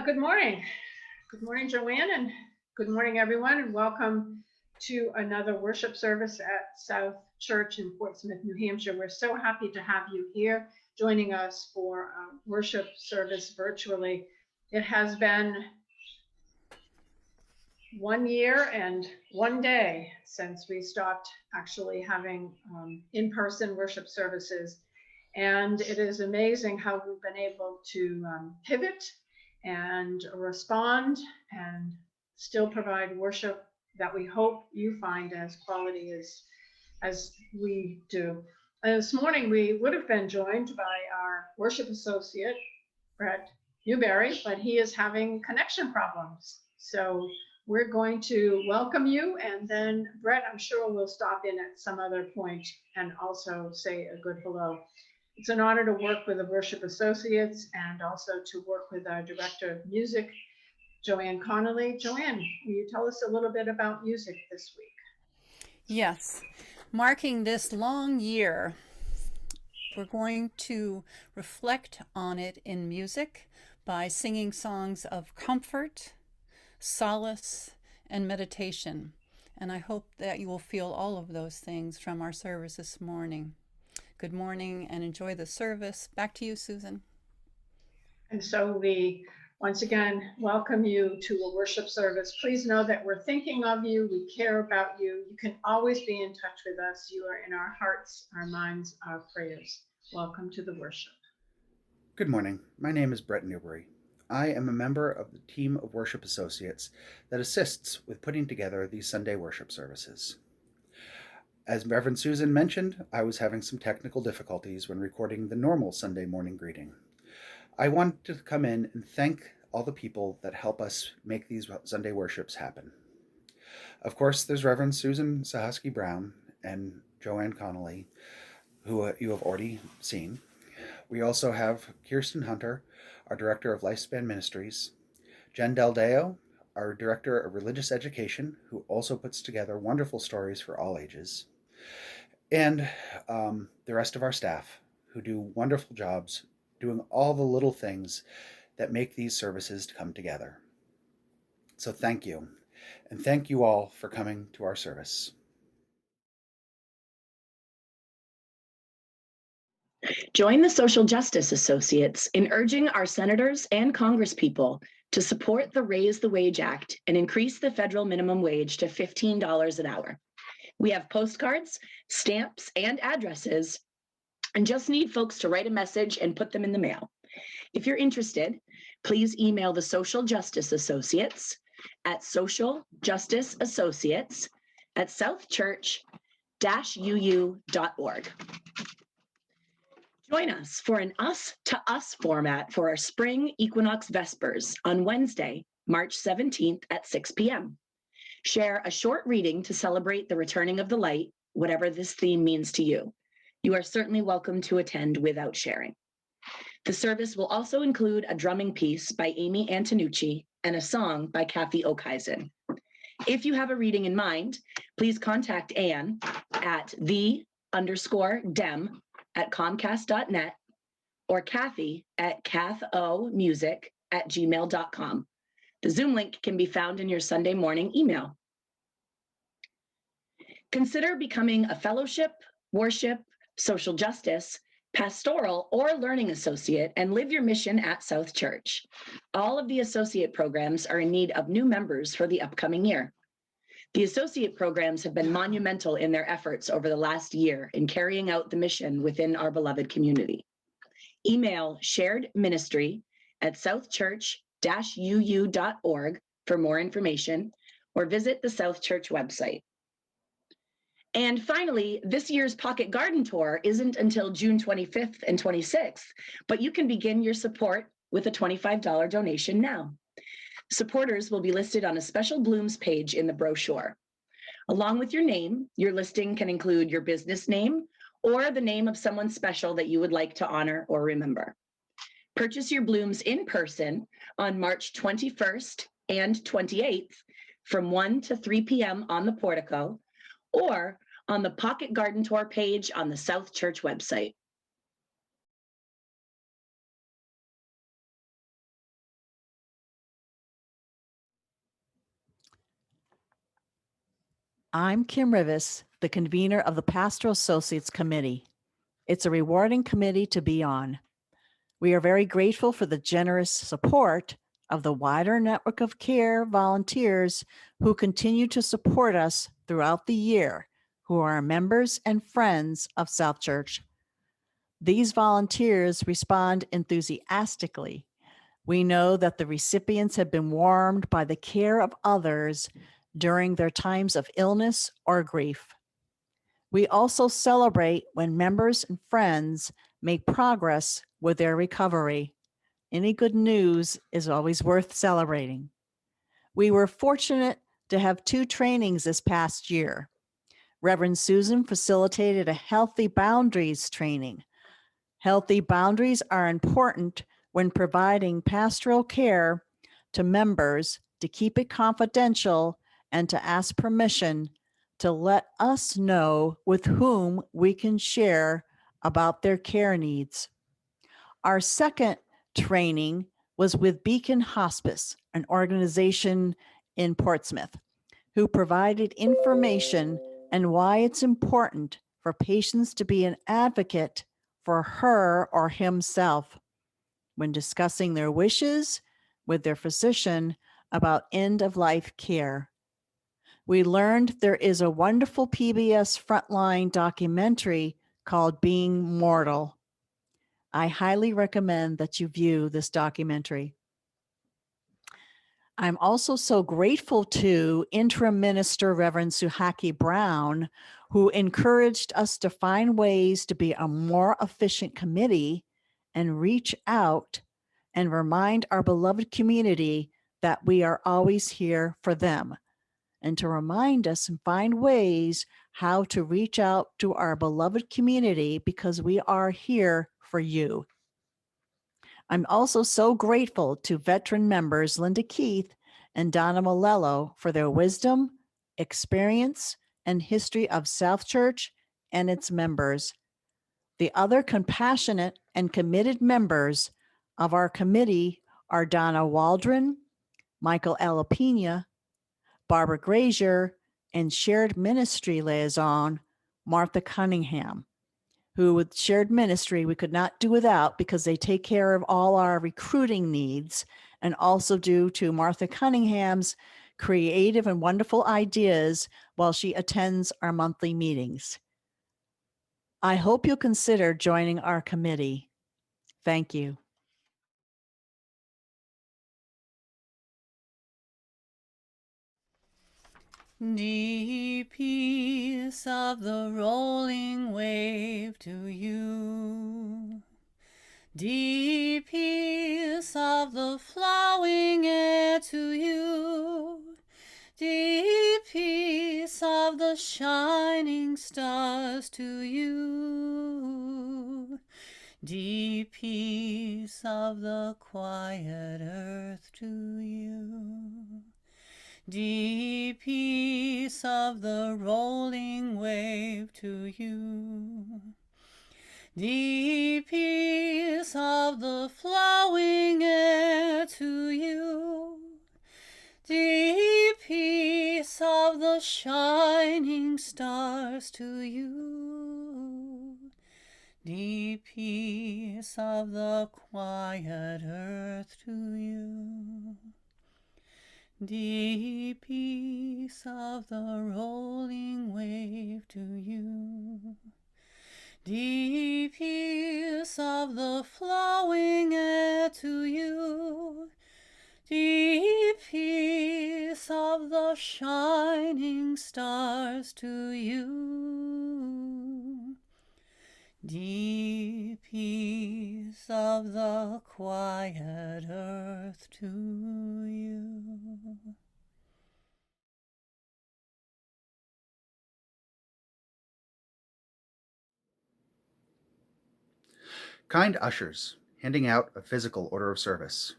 Good morning. Good morning, Joanne, and good morning, everyone, and welcome to another worship service at South Church in Portsmouth, New Hampshire. We're so happy to have you here joining us for a worship service virtually. It has been 1 year and 1 day since we stopped actually having in-person worship services. And it is amazing how we've been able to pivot and respond and still provide worship that we hope you find as quality as we do. This morning we would have been joined by our worship associate, Bret Newbury, but he is having connection problems. So we're going to welcome you, and then Bret, I'm sure, will stop in at some other point and also say a good hello. It's an honor to work with the worship associates and also to work with our director of music, Joanne Connolly. Joanne, will you tell us a little bit about music this week? Yes, marking this long year, we're going to reflect on it in music by singing songs of comfort, solace, and meditation. And I hope that you will feel all of those things from our service this morning. Good morning and enjoy the service. Back to you, Susan. And so we once again welcome you to a worship service. Please know that we're thinking of you. We care about you. You can always be in touch with us. You are in our hearts, our minds, our prayers. Welcome to the worship. Good morning. My name is Bret Newbury. I am a member of the team of worship associates that assists with putting together these Sunday worship services. As Reverend Susan mentioned, I was having some technical difficulties when recording the normal Sunday morning greeting. I want to come in and thank all the people that help us make these Sunday worships happen. Of course, there's Reverend Susan Suchocki Brown and Joanne Connolly, who you have already seen. We also have Kirsten Hunter, our Director of Lifespan Ministries, Jen Deldeo, our Director of Religious Education, who also puts together wonderful stories for all ages, and the rest of our staff, who do wonderful jobs doing all the little things that make these services come together. So thank you, and thank you all for coming to our service. Join the Social Justice Associates in urging our senators and congresspeople to support the Raise the Wage Act and increase the federal minimum wage to $15 an hour. We have postcards, stamps, and addresses, and just need folks to write a message and put them in the mail. If you're interested, please email the Social Justice Associates at socialjusticeassociates@southchurch-uu.org. Join us for an Us to Us format for our spring equinox vespers on Wednesday, March 17th at 6 p.m. Share a short reading to celebrate the returning of the light, whatever this theme means to you. You are certainly welcome to attend without sharing. The service will also include a drumming piece by Amy Antonucci and a song by Kathy Okeisen. If you have a reading in mind, please contact Anne at the_dem@comcast.net or Kathy at kathomusic@gmail.com. The Zoom link can be found in your Sunday morning email. Consider becoming a fellowship, worship, social justice, pastoral, or learning associate and live your mission at South Church. All of the associate programs are in need of new members for the upcoming year. The associate programs have been monumental in their efforts over the last year in carrying out the mission within our beloved community. Email sharedministry@southchurch-uu.org for more information, or visit the South Church website. And finally, this year's Pocket Garden Tour isn't until June 25th and 26th, but you can begin your support with a $25 donation now. Supporters will be listed on a special Blooms page in the brochure. Along with your name, your listing can include your business name or the name of someone special that you would like to honor or remember. Purchase your blooms in person on March 21st and 28th from 1 to 3 p.m. on the portico or on the Pocket Garden Tour page on the South Church website. I'm Kim Rivest, the convener of the Pastoral Associates Committee. It's a rewarding committee to be on. We are very grateful for the generous support of the wider network of care volunteers who continue to support us throughout the year, who are members and friends of South Church. These volunteers respond enthusiastically. We know that the recipients have been warmed by the care of others during their times of illness or grief. We also celebrate when members and friends make progress with their recovery. Any good news is always worth celebrating. We were fortunate to have 2 trainings this past year. Reverend Susan facilitated a healthy boundaries training. Healthy boundaries are important when providing pastoral care to members, to keep it confidential and to ask permission to let us know with whom we can share about their care needs. Our second training was with Beacon Hospice, an organization in Portsmouth, who provided information and why it's important for patients to be an advocate for her or himself when discussing their wishes with their physician about end-of-life care. We learned there is a wonderful PBS Frontline documentary called Being Mortal. I highly recommend that you view this documentary. I'm also so grateful to Interim Minister Reverend Suchocki Brown, who encouraged us to find ways to be a more efficient committee and reach out and remind our beloved community that we are always here for them, and to remind us and find ways how to reach out to our beloved community because we are here for you. I'm also so grateful to veteran members Linda Keith and Donna Malello for their wisdom, experience, and history of South Church and its members. The other compassionate and committed members of our committee are Donna Waldron, Michael Alapina, Barbara Grazier, and shared ministry liaison Martha Cunningham, who with shared ministry we could not do without because they take care of all our recruiting needs, and also due to Martha Cunningham's creative and wonderful ideas while she attends our monthly meetings. I hope you'll consider joining our committee. Thank you. Deep peace of the rolling wave to you. Deep peace of the flowing air to you. Deep peace of the shining stars to you. Deep peace of the quiet earth to you. Deep peace of the rolling wave to you. Deep peace of the flowing air to you. Deep peace of the shining stars to you. Deep peace of the quiet earth to you. Deep peace of the rolling wave to you. Deep peace of the flowing air to you. Deep peace of the shining stars to you. Deep peace of the quiet earth to you. Kind ushers, handing out a physical order of service.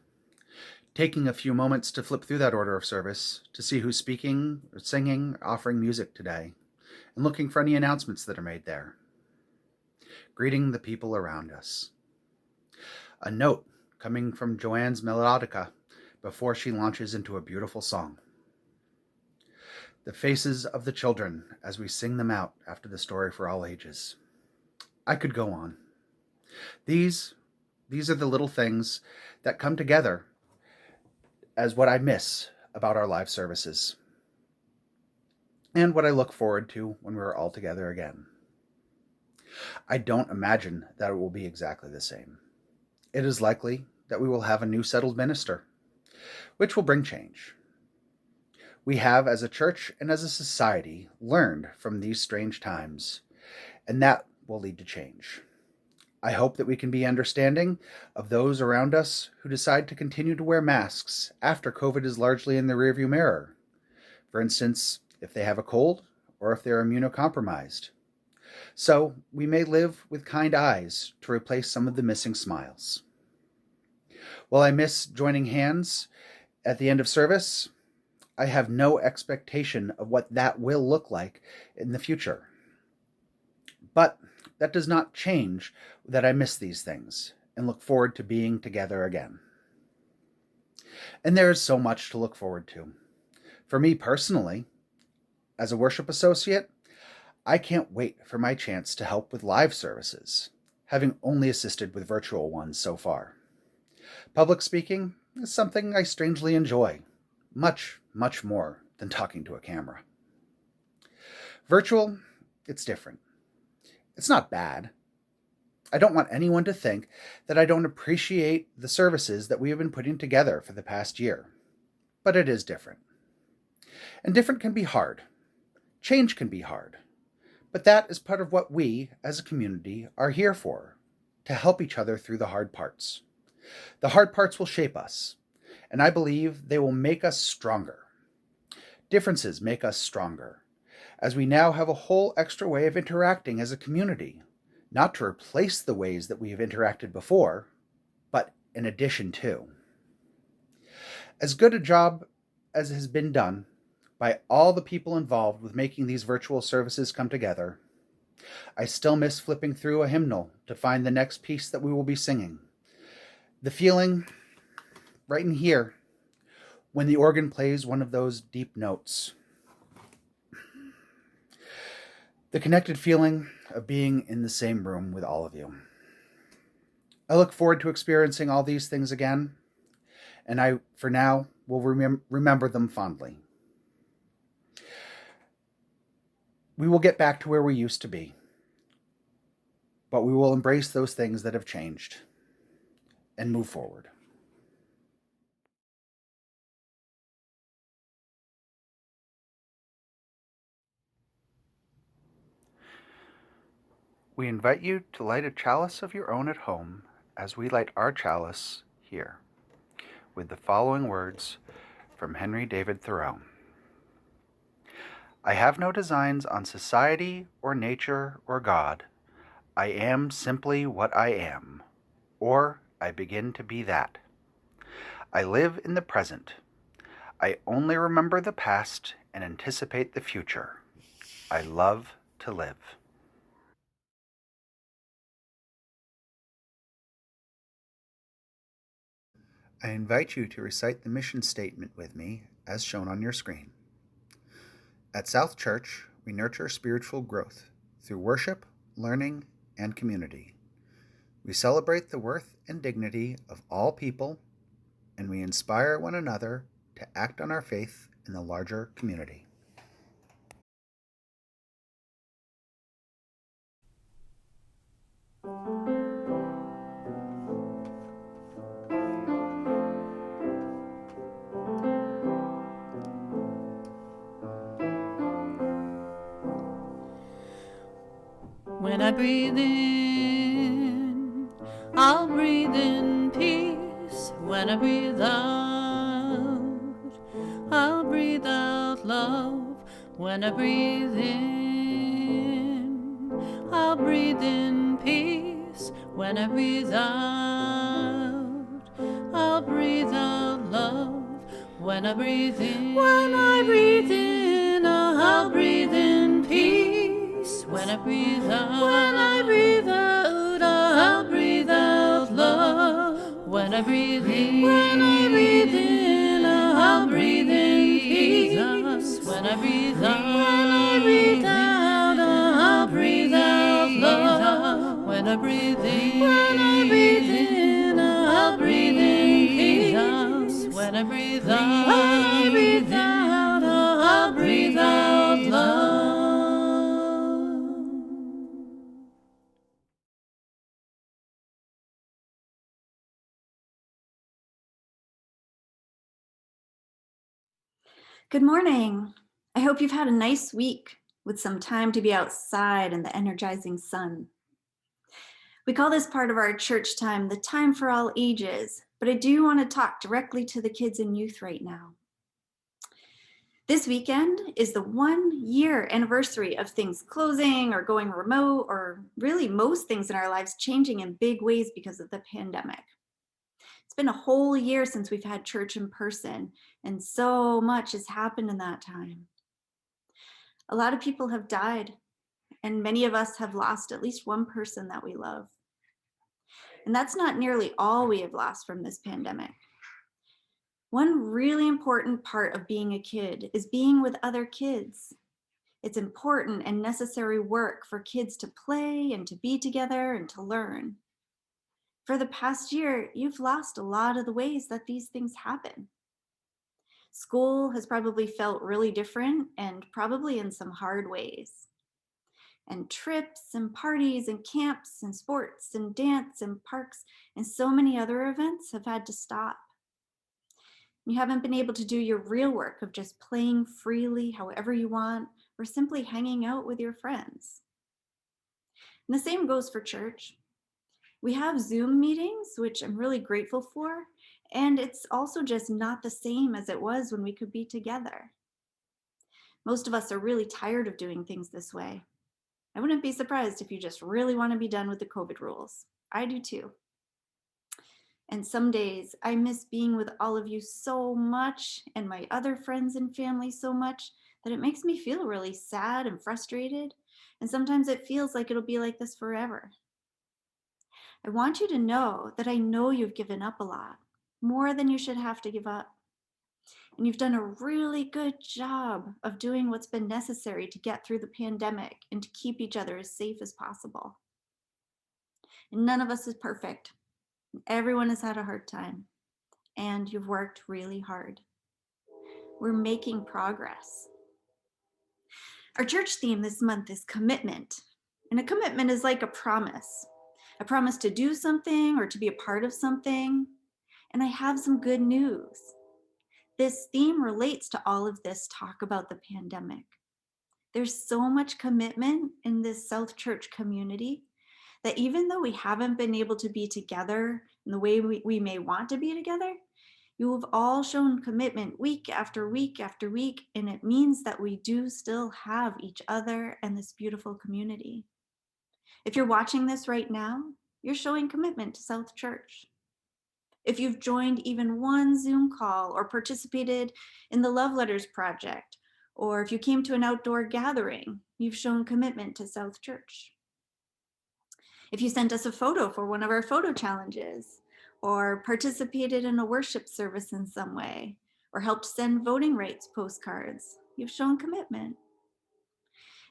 Taking a few moments to flip through that order of service to see who's speaking or singing or offering music today, and looking for any announcements that are made there. Greeting the people around us. A note coming from Joanne's melodica before she launches into a beautiful song. the faces of the children as we sing them out after the story for all ages. I could go on. These are the little things that come together as what I miss about our live services, and what I look forward to when we're all together again. I don't imagine that it will be exactly the same. It is likely that we will have a new settled minister, which will bring change. We have, as a church and as a society, learned from these strange times, and that will lead to change. I hope that we can be understanding of those around us who decide to continue to wear masks after COVID is largely in the rearview mirror. For instance, if they have a cold or if they're immunocompromised. So we may live with kind eyes to replace some of the missing smiles. While I miss joining hands at the end of service, I have no expectation of what that will look like in the future. But that does not change that I miss these things and look forward to being together again. And there is so much to look forward to. For me personally, as a worship associate, I can't wait for my chance to help with live services, having only assisted with virtual ones so far. Public speaking is something I strangely enjoy, much, much more than talking to a camera. Virtual, it's different. It's not bad. I don't want anyone to think that I don't appreciate the services that we have been putting together for the past year, but it is different. And different can be hard. Change can be hard. But that is part of what we, as a community, are here for, to help each other through the hard parts. The hard parts will shape us, and I believe they will make us stronger. Differences make us stronger, as we now have a whole extra way of interacting as a community, not to replace the ways that we have interacted before, but in addition to. As good a job as has been done by all the people involved with making these virtual services come together, I still miss flipping through a hymnal to find the next piece that we will be singing. The feeling right in here when the organ plays one of those deep notes. The connected feeling of being in the same room with all of you. I look forward to experiencing all these things again, and I, for now, will remember them fondly. We will get back to where we used to be, but we will embrace those things that have changed and move forward. We invite you to light a chalice of your own at home as we light our chalice here, with the following words from Henry David Thoreau. I have no designs on society or nature or God. I am simply what I am, or I begin to be that. I live in the present. I only remember the past and anticipate the future. I love to live. I invite you to recite the mission statement with me as shown on your screen. At South Church, we nurture spiritual growth through worship, learning, and community. We celebrate the worth and dignity of all people, and we inspire one another to act on our faith in the larger community. When I breathe in, I'll breathe in peace. When I breathe out, I'll breathe out love. When I breathe in, I'll breathe in peace. When I breathe out, I'll breathe out love. When I breathe in, I'll breathe in peace. When I breathe out, I'll breathe out love. When I breathe in, I'll breathe in peace. When I breathe out, I'll breathe out love. When I breathe in, I'll breathe in peace. When I breathe out, I'll breathe out love. Good morning. I hope you've had a nice week with some time to be outside in the energizing sun. We call this part of our church time the time for all ages, but I do want to talk directly to the kids and youth right now. This weekend is the 1-year anniversary of things closing or going remote, or really most things in our lives changing in big ways because of the pandemic. It's been a whole year since we've had church in person, and so much has happened in that time. A lot of people have died, and many of us have lost at least one person that we love. And that's not nearly all we have lost from this pandemic. One really important part of being a kid is being with other kids. It's important and necessary work for kids to play and to be together and to learn. For the past year, you've lost a lot of the ways that these things happen. School has probably felt really different, and probably in some hard ways. And trips and parties and camps and sports and dance and parks and so many other events have had to stop. You haven't been able to do your real work of just playing freely however you want, or simply hanging out with your friends. And the same goes for church. We have Zoom meetings, which I'm really grateful for, and it's also just not the same as it was when we could be together. Most of us are really tired of doing things this way. I wouldn't be surprised if you just really want to be done with the COVID rules. I do too. And some days I miss being with all of you so much, and my other friends and family so much, that it makes me feel really sad and frustrated. And sometimes it feels like it'll be like this forever. I want you to know that I know you've given up a lot, more than you should have to give up. And you've done a really good job of doing what's been necessary to get through the pandemic and to keep each other as safe as possible. And none of us is perfect. Everyone has had a hard time, and you've worked really hard. We're making progress. Our church theme this month is commitment. And a commitment is like a promise to do something or to be a part of something. And I have some good news. This theme relates to all of this talk about the pandemic. There's so much commitment in this South Church community that even though we haven't been able to be together in the way we may want to be together, you have all shown commitment week after week after week, and it means that we do still have each other and this beautiful community. If you're watching this right now, you're showing commitment to South Church. If you've joined even one Zoom call or participated in the Love Letters Project, or if you came to an outdoor gathering, you've shown commitment to South Church. If you sent us a photo for one of our photo challenges, or participated in a worship service in some way, or helped send voting rights postcards, you've shown commitment.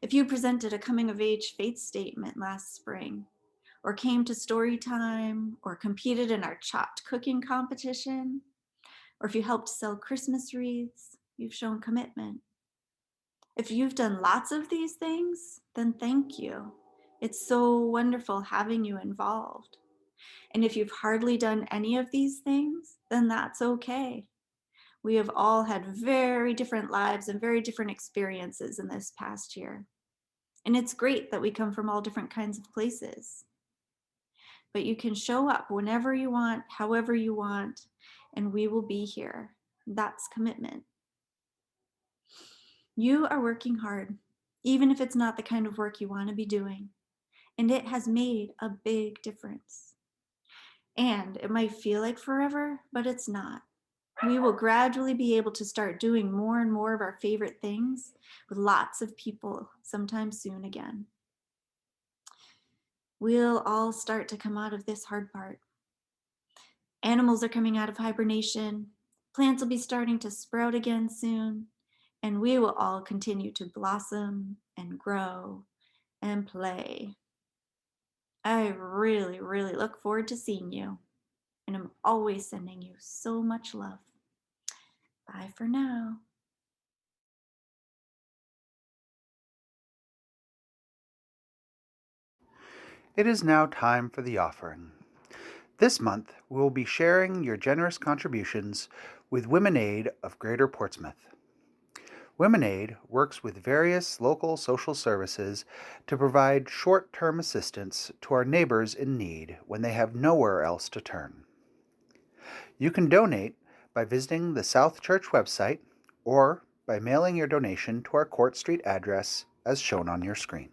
If you presented a coming of age faith statement last spring, or came to story time, or competed in our chopped cooking competition, or if you helped sell Christmas wreaths, you've shown commitment. If you've done lots of these things, then thank you. It's so wonderful having you involved. And if you've hardly done any of these things, then that's okay. We have all had very different lives and very different experiences in this past year. And it's great that we come from all different kinds of places. But you can show up whenever you want, however you want, and we will be here. That's commitment. You are working hard, even if it's not the kind of work you want to be doing. And it has made a big difference. And it might feel like forever, but it's not. We will gradually be able to start doing more and more of our favorite things with lots of people sometime soon again. We'll all start to come out of this hard part. Animals are coming out of hibernation. Plants will be starting to sprout again soon. and we will all continue to blossom and grow and play. I really, really look forward to seeing you, and I'm always sending you so much love. Bye for now. It is now time for the offering. This month, we will be sharing your generous contributions with Women Aid of Greater Portsmouth. Women Aid works with various local social services to provide short-term assistance to our neighbors in need when they have nowhere else to turn. You can donate by visiting the South Church website or by mailing your donation to our Court Street address as shown on your screen.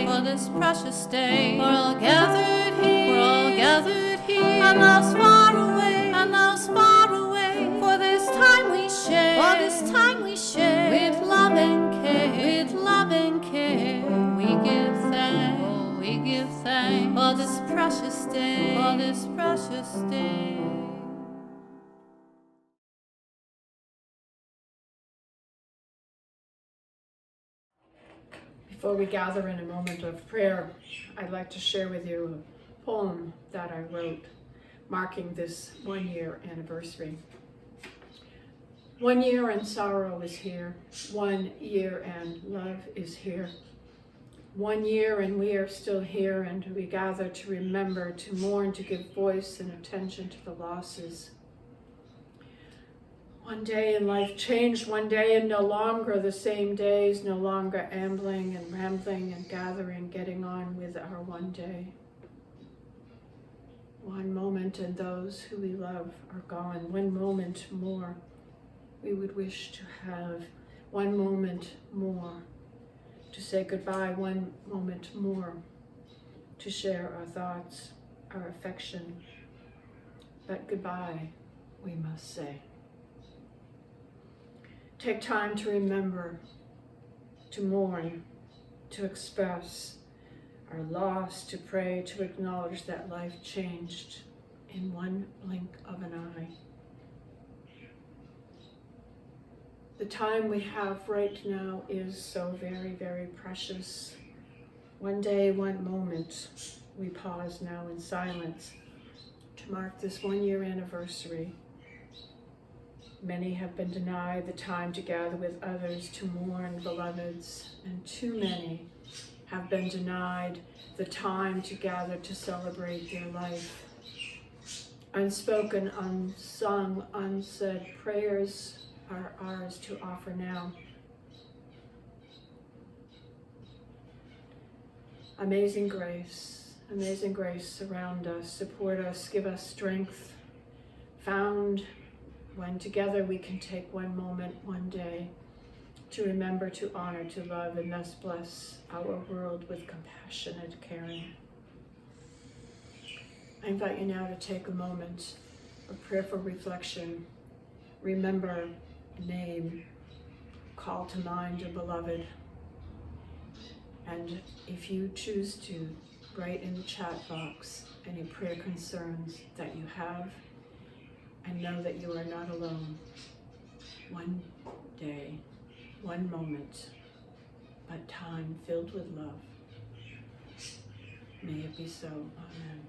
For this precious day, for all gathered here, and those far away, for this time we share, with love and care, we give thanks, for this precious day. Before we gather in a moment of prayer, I'd like to share with you a poem that I wrote marking this 1-year anniversary. 1 year and sorrow is here. 1 year and love is here. 1 year and we are still here, and we gather to remember, to mourn, to give voice and attention to the losses. One day and life changed, one day and no longer the same days, no longer ambling and rambling and gathering, getting on with our one day. One moment and those who we love are gone. One moment more we would wish to have. One moment more to say goodbye. One moment more to share our thoughts, our affection. But goodbye, we must say. Take time to remember, to mourn, to express our loss, to pray, to acknowledge that life changed in one blink of an eye. The time we have right now is so very, very precious. One day, one moment, we pause now in silence to mark this 1-year anniversary. Many have been denied the time to gather with others to mourn beloveds, and too many have been denied the time to gather to celebrate their life. Unspoken, unsung, unsaid prayers are ours to offer now. Amazing grace, surround us, support us, give us strength, found when together we can take one moment, one day, to remember, to honor, to love, and thus bless our world with compassionate caring. I invite you now to take a moment of prayerful reflection. Remember, name, call to mind your beloved. And if you choose to, write in the chat box any prayer concerns that you have, and know that you are not alone. One day, one moment, but time filled with love. May it be so. Amen.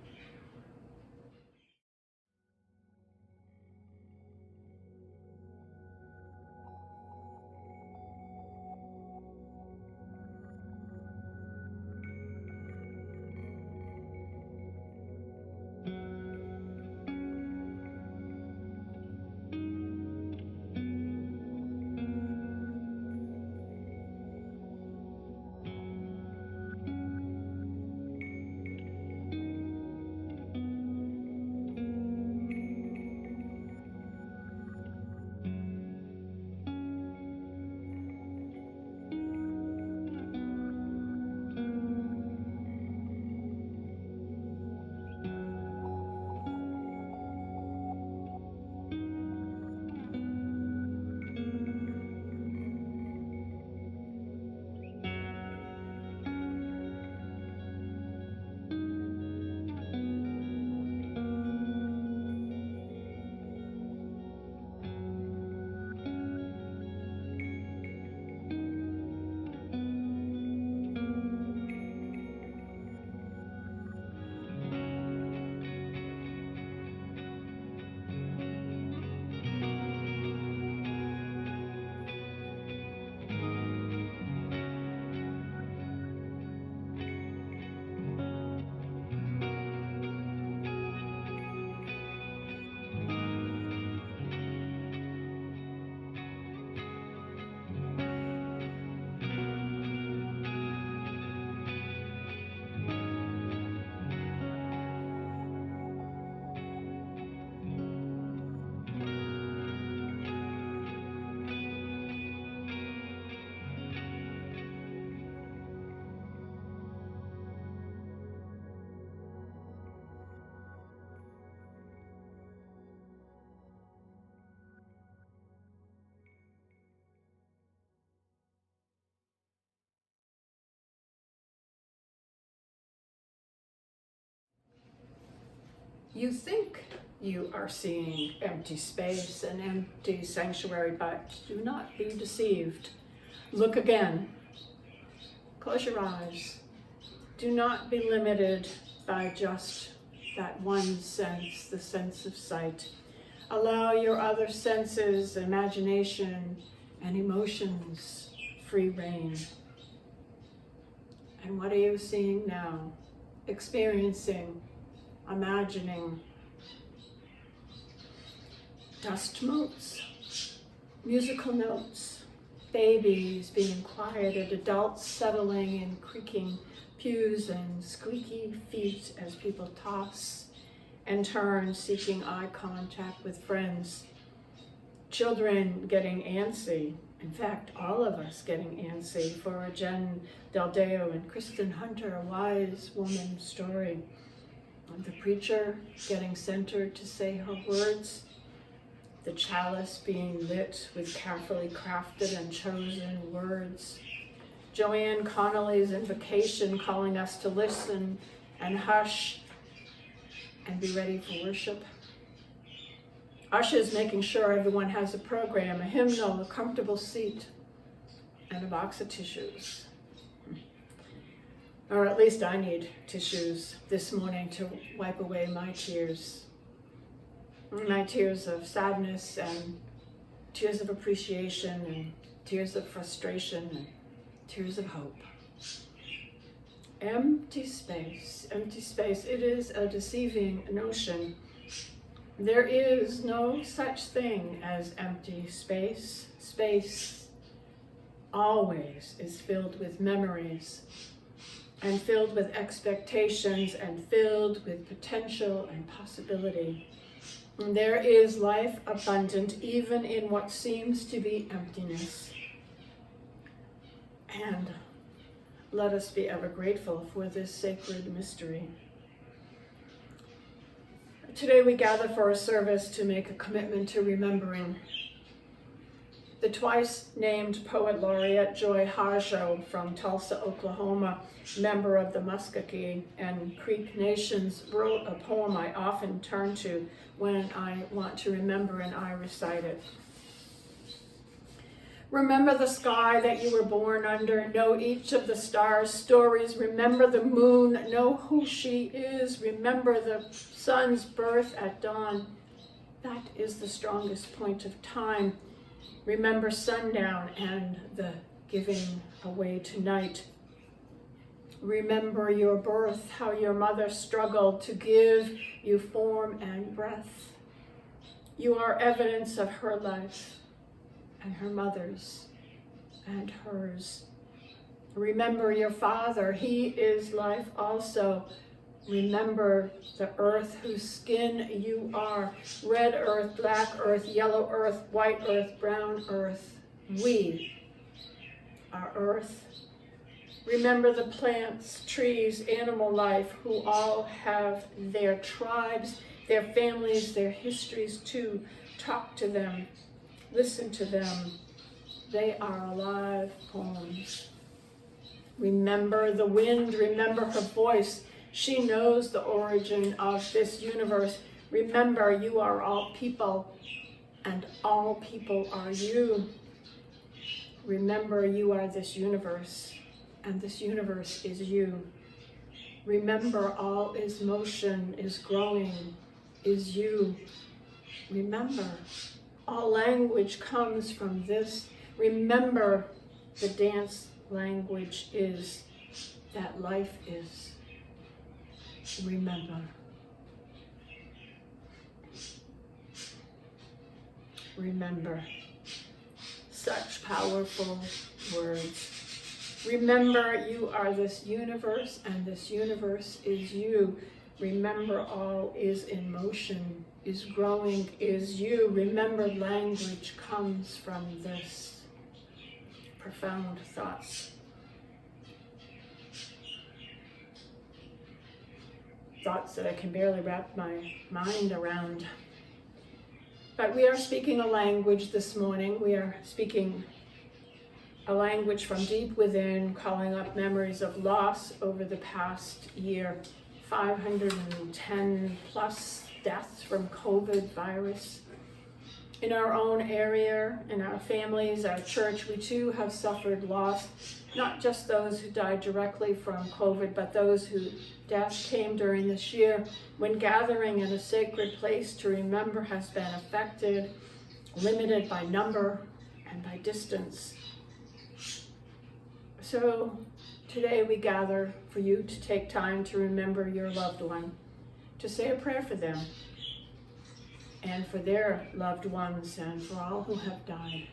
You think you are seeing empty space and empty sanctuary, but do not be deceived. Look again. Close your eyes. Do not be limited by just that one sense, the sense of sight. Allow your other senses, imagination, and emotions free rein. And what are you seeing now? Experiencing, imagining dust motes, musical notes, babies being quieted, adults settling in creaking pews and squeaky feet as people toss and turn, seeking eye contact with friends. Children getting antsy, in fact, all of us getting antsy for a Jen Daldeo and Kristen Hunter, a wise woman story. The preacher getting centered to say her words, the chalice being lit with carefully crafted and chosen words. Joanne Connolly's invocation calling us to listen and hush and be ready for worship. Ushers making sure everyone has a program, a hymnal, a comfortable seat, and a box of tissues. Or at least I need tissues this morning to wipe away my tears. My tears of sadness and tears of appreciation and tears of frustration and tears of hope. Empty space, empty space. It is a deceiving notion. There is no such thing as empty space. Space always is filled with memories and filled with expectations and filled with potential and possibility. And there is life abundant even in what seems to be emptiness. And let us be ever grateful for this sacred mystery. Today we gather for a service to make a commitment to remembering the twice named poet laureate Joy Harjo from Tulsa, Oklahoma, member of the Muskogee and Creek Nations, wrote a poem I often turn to when I want to remember, and I recite it. Remember the sky that you were born under, know each of the stars' stories, remember the moon, know who she is, remember the sun's birth at dawn. That is the strongest point of time. Remember sundown and the giving away tonight. Remember your birth, how your mother struggled to give you form and breath. You are evidence of her life and her mother's and hers. Remember your father, he is life also. Remember the earth whose skin you are, red earth, black earth, yellow earth, white earth, brown earth. We are earth. Remember the plants, trees, animal life, who all have their tribes, their families, their histories too. Talk to them, listen to them. They are alive poems. Remember the wind, remember her voice. She knows the origin of this universe. Remember, you are all people, and all people are you. Remember, you are this universe, and this universe is you. Remember, all is motion, is growing, is you. Remember, all language comes from this. Remember, the dance language is that life is. Remember. Remember. Such powerful words. Remember, you are this universe, and this universe is you. Remember, all is in motion, is growing, is you. Remember, language comes from this. Profound thoughts. Thoughts that I can barely wrap my mind around. But we are speaking a language this morning. We are speaking a language from deep within, calling up memories of loss over the past year. 510 plus deaths from COVID virus. In our own area, in our families, our church, we too have suffered loss, not just those who died directly from COVID, but those whose death came during this year when gathering in a sacred place to remember has been affected, limited by number and by distance. So today we gather for you to take time to remember your loved one, to say a prayer for them, and for their loved ones, and for all who have died.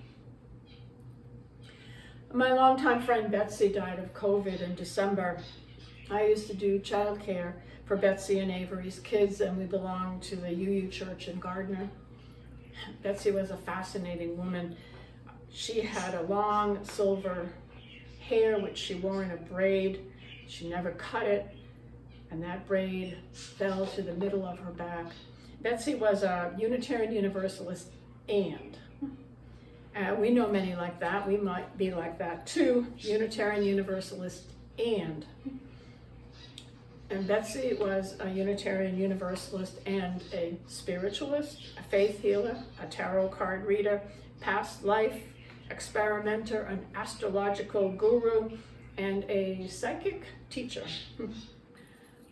My longtime friend Betsy died of COVID in December. I used to do childcare for Betsy and Avery's kids, and we belonged to the UU Church in Gardner. Betsy was a fascinating woman. She had a long silver hair, which she wore in a braid. She never cut it, and that braid fell to the middle of her back. Betsy was a Unitarian Universalist, and we know many like that. We might be like that too, Unitarian Universalist, and Betsy was a Unitarian Universalist and a spiritualist, a faith healer, a tarot card reader, past life experimenter, an astrological guru, and a psychic teacher.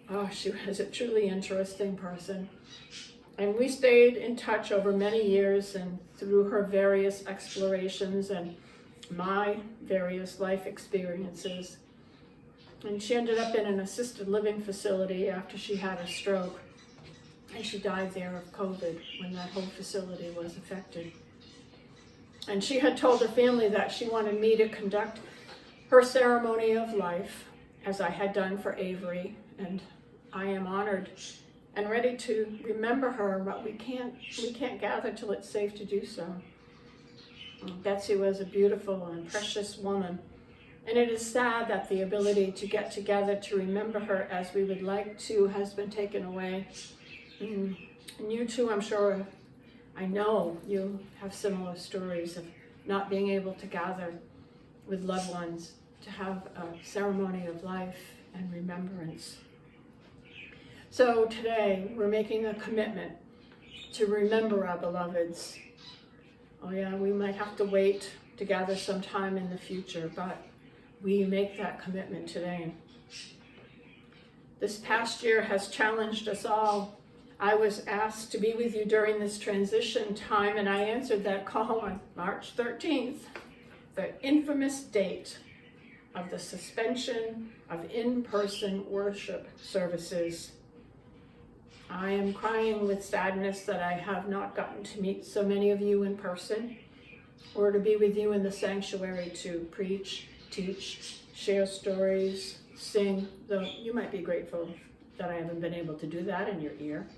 Oh, she was a truly interesting person. And we stayed in touch over many years, and through her various explorations and my various life experiences. And she ended up in an assisted living facility after she had a stroke. And she died there of COVID when that whole facility was affected. And she had told her family that she wanted me to conduct her ceremony of life, as I had done for Avery. And I am honored and ready to remember her, but we can't gather till it's safe to do so. Betsy was a beautiful and precious woman. And it is sad that the ability to get together to remember her as we would like to has been taken away. And you too, I'm sure, I know you have similar stories of not being able to gather with loved ones to have a ceremony of life and remembrance. So today, we're making a commitment to remember our beloveds. Oh yeah, we might have to wait to gather sometime in the future, but we make that commitment today. This past year has challenged us all. I was asked to be with you during this transition time, and I answered that call on March 13th, the infamous date of the suspension of in-person worship services. I am crying with sadness that I have not gotten to meet so many of you in person, or to be with you in the sanctuary to preach, teach, share stories, sing, though you might be grateful that I haven't been able to do that in your ear,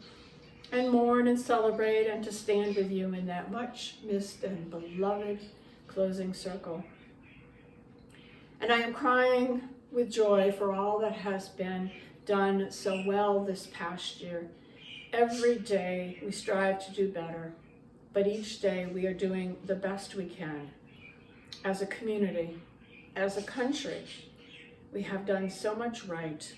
and mourn and celebrate, and to stand with you in that much missed and beloved closing circle. And I am crying with joy for all that has been done so well this past year. Every day we strive to do better, but each day we are doing the best we can. As a community, as a country, we have done so much right,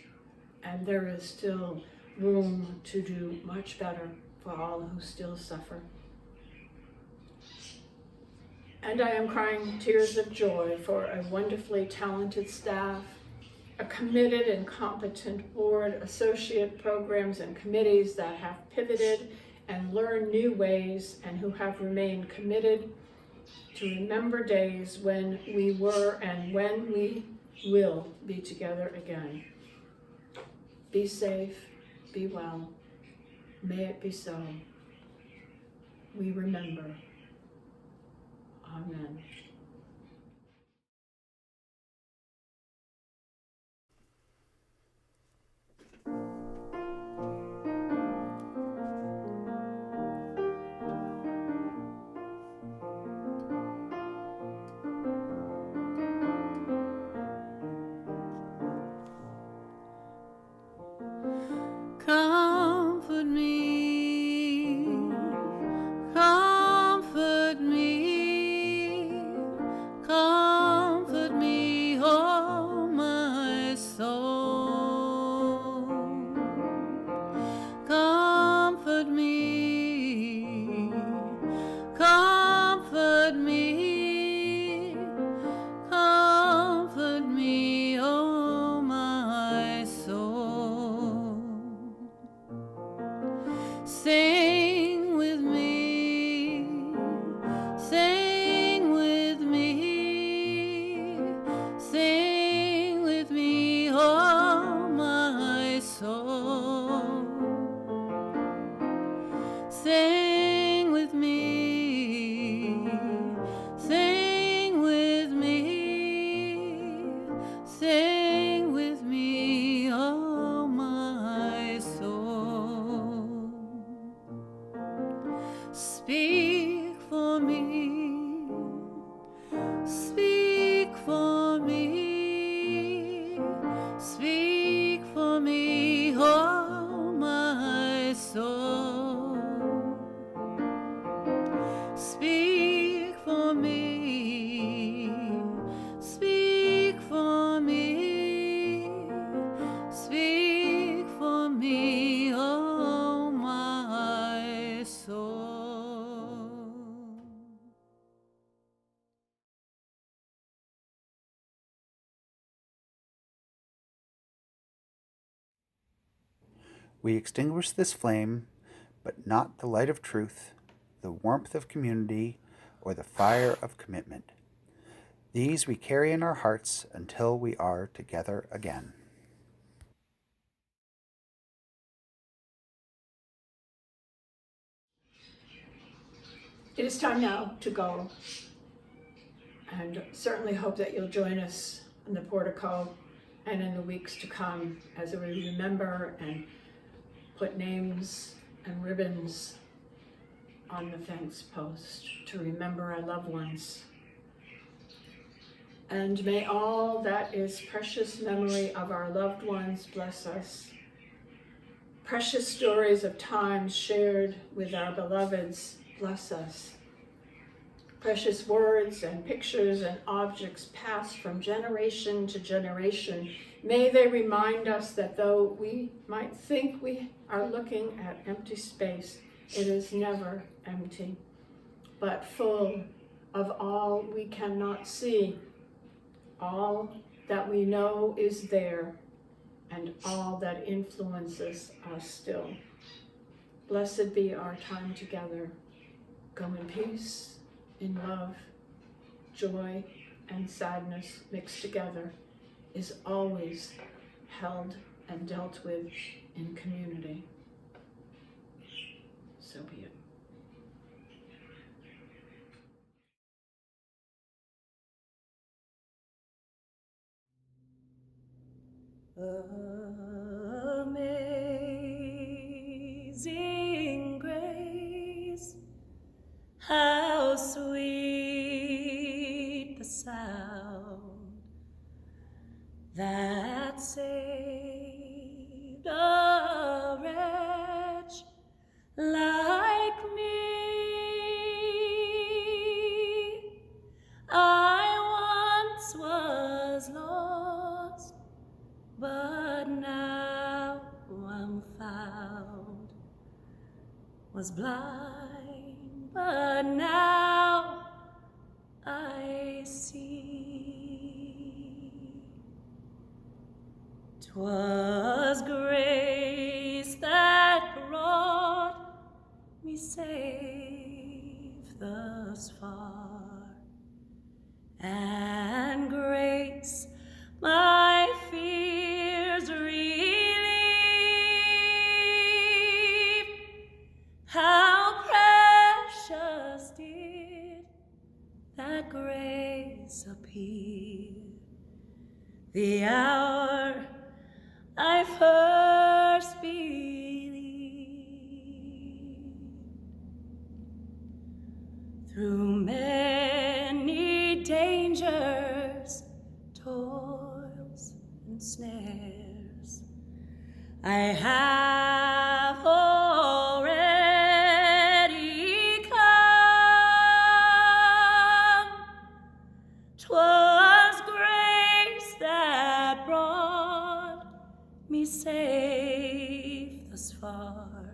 and there is still room to do much better for all who still suffer. And I am crying tears of joy for a wonderfully talented staff, a committed and competent board, associate programs and committees that have pivoted and learned new ways, and who have remained committed to remember days when we were and when we will be together again. Be safe, be well, may it be so. We remember. Amen. Comfort me, comfort me, We extinguish this flame, but not the light of truth, the warmth of community, or the fire of commitment. These we carry in our hearts until we are together again. It is time now to go, and certainly hope that you'll join us in the portico and in the weeks to come as we remember and put names and ribbons on the fence post to remember our loved ones. And may all that is precious memory of our loved ones bless us. Precious stories of times shared with our beloveds bless us. Precious words and pictures and objects passed from generation to generation, may they remind us that though we might think we are looking at empty space, it is never empty, but full of all we cannot see, all that we know is there, and all that influences us still. Blessed be our time together. Go in peace, in love, joy, and sadness mixed together is always held and dealt with in community. So be it. Amazing grace, how sweet the sound that saved a wretch like me. I once was lost, but now I'm found. Was blind, but now I see. 'Twas grace that brought me safe thus far, and grace my fears relieve. How precious did that grace appear the hour I first believed. Through many dangers, toils, and snares, I have already come. 'Twas grace that brought me safe thus far,